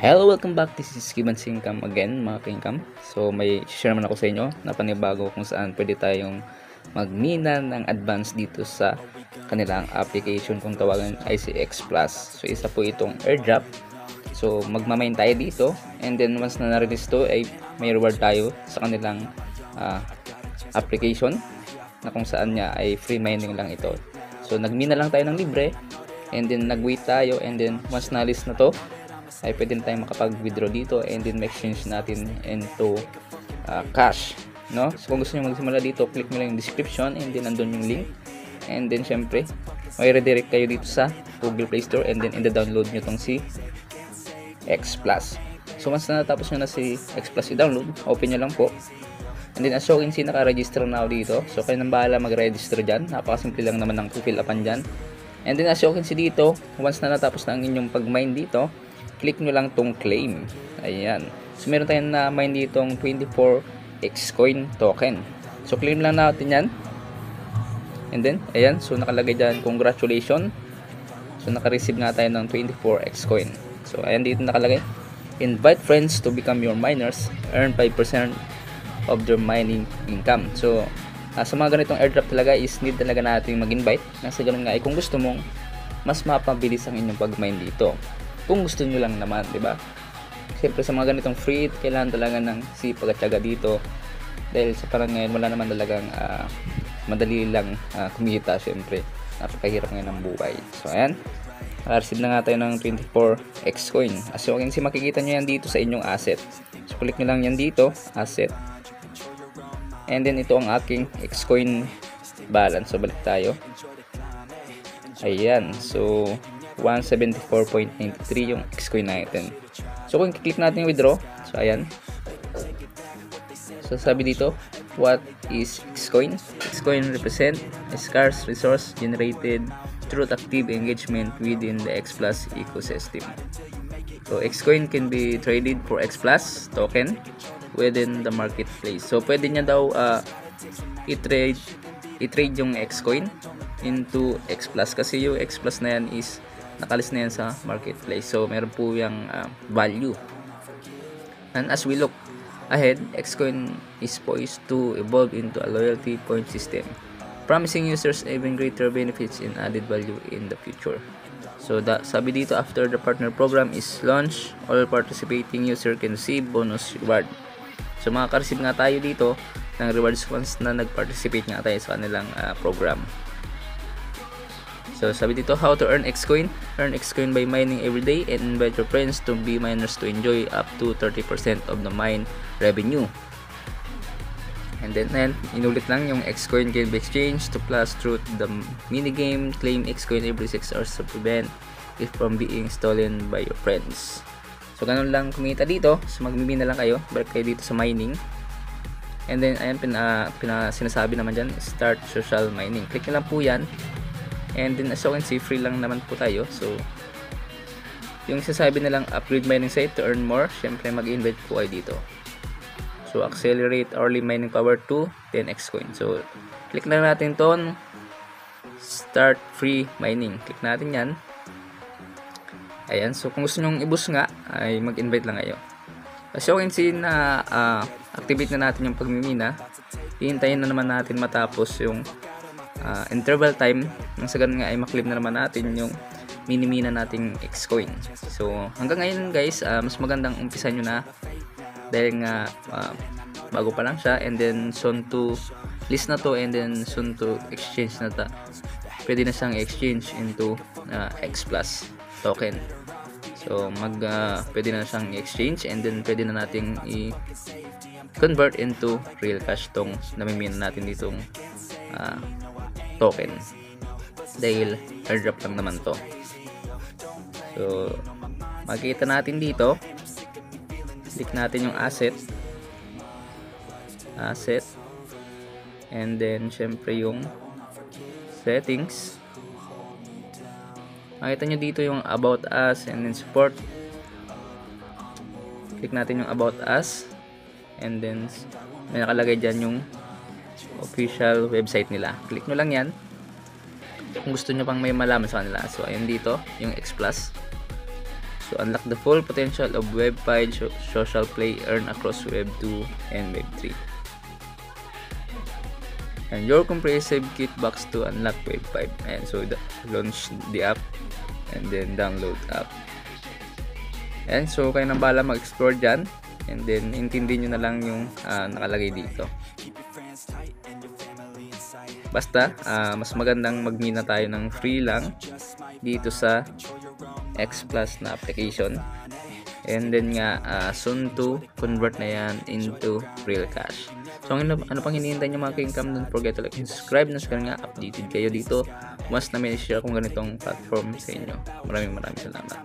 Hello, welcome back. This is Kiban Singcam again, mga Kingcam. So, may share naman ako sa inyo na panibago kung saan pwede tayong magmina ng advance dito sa kanilang application kung tawagan ICX Plus. So, isa po itong airdrop. So, magmamain tayo dito and then once na na-release to ay may reward tayo sa kanilang application na kung saan niya ay free mining lang ito. So, nagmina lang tayo ng libre and then nag-wait tayo and then once na-list na to ay pwede na tayong makapag-withdraw dito and then ma-exchange natin into cash, no? So kung gusto niyo magsimula dito, click mo lang yung description and then andun yung link and then syempre may redirect kayo dito sa Google Play Store and then i-download nyo tong si X Plus. So once na natapos nyo na si X Plus i-download, open nyo lang po and then as you can see, naka-register na ako dito. So kayo nang bahala mag-register dyan, napakasimple lang naman ng fill upan dyan. And then as you can see dito, once na natapos na ang inyong pag-mine dito, click nyo lang tong claim. Ayan. So, meron tayong na-mine ditong 24 Xcoin token. So, claim lang natin yan. And then, ayan. So, nakalagay dyan, congratulations. So, naka-receive nga tayo ng 24 Xcoin. So, ayan dito nakalagay. Invite friends to become your miners. Earn 5% of their mining income. So, sa mga ganitong airdrop talaga is need talaga natin mag-invite. Nasa ganun nga, kung gusto mong mas mapabilis ang inyong pag-mine dito. Kung gusto nyo lang naman, di ba? Siyempre sa mga ganitong free, kailangan talaga ng sipag at tiyaga dito. Dahil sa parang ngayon, wala naman talagang madali lang kumita, siyempre. Napakahirap ngayon ng buhay. So, ayan. Naka-receive na nga tayo ng 24 Xcoin. As you can see, makikita nyo yan dito sa inyong asset. So, click nyo lang yan dito, asset. And then, ito ang aking Xcoin balance. So, balik tayo. Ayan. So, 174.93 yung Xcoin natin. So kung click natin yung withdraw, so ayan. So sabi dito, what is Xcoin? Xcoin represent a scarce resource generated through active engagement within the X Plus ecosystem. So Xcoin can be traded for X Plus token within the marketplace. So pwede niya daw i-trade yung Xcoin into X Plus kasi yung X Plus na yan is nakalis na yan sa marketplace. So meron po yung value. And as we look ahead, Xcoin is poised to evolve into a loyalty point system, promising users even greater benefits and added value in the future. So sabi dito, after the partner program is launched, all participating user can receive bonus reward. So makaka-receive nga tayo dito ng rewards once na nag-participate nga tayo sa kanilang program. So sabi dito, how to earn Xcoin? Earn Xcoin by mining every day and invite your friends to be miners to enjoy up to 30% of the mine revenue. And then inulit lang yung Xcoin can be exchanged to plus through the minigame. Claim Xcoin every 6 hours to prevent it from being stolen by your friends. So ganun lang kumita dito. So magmimina lang kayo. Balik kayo dito sa mining. And then ayan, sinasabi naman dyan, start social mining. Click nyo lang po yan. And then as you can see, free lang naman po tayo. So yung sasabi nilang upgrade mining site to earn more, syempre mag-invite po kayo dito. So accelerate hourly mining power to 10 Xcoin. So click na natin ton start free mining. Click natin yan. Ayan, so kung gusto nyong i-boost nga ay mag-invite lang kayo. As you can see na activate na natin yung pagmimina. Hihintayin na naman natin matapos yung interval time nang sa ganun nga ay maklip na naman natin yung minimina nating Xcoin. So hanggang ngayon guys, mas magandang umpisa nyo na dahil nga bago pa lang siya and then soon to list na to and then soon to exchange na ta. Pwede na siyang exchange into X Plus token. So pwede na siyang exchange and then pwede na nating i-convert into real cash tong namimina natin ditong token dahil airdrop lang naman to. So makikita natin dito, click natin yung asset and then syempre yung settings. Makita nyo dito yung about us and then support. Click natin yung about us and then may nakalagay dyan yung official website nila. Click nyo lang yan kung gusto nyo pang may malaman sa kanila. So ayun dito yung X Plus. So unlock the full potential of Web 5 social play earn across Web 2 and Web 3. And your comprehensive kit box to unlock Web 5. And so launch the app and then download app. And so kayo nang bala mag-explore dyan. And then intindihin nyo na lang yung nakalagay dito. Basta mas magandang magmina tayo ng free lang dito sa X Plus na application. And then nga soon to convert na yan into real cash. So ano pang hinihintay nyo mga ka-income, don't forget to like and subscribe na sa nga updated kayo dito once na may share kung ganitong platform sa inyo. Maraming salamat.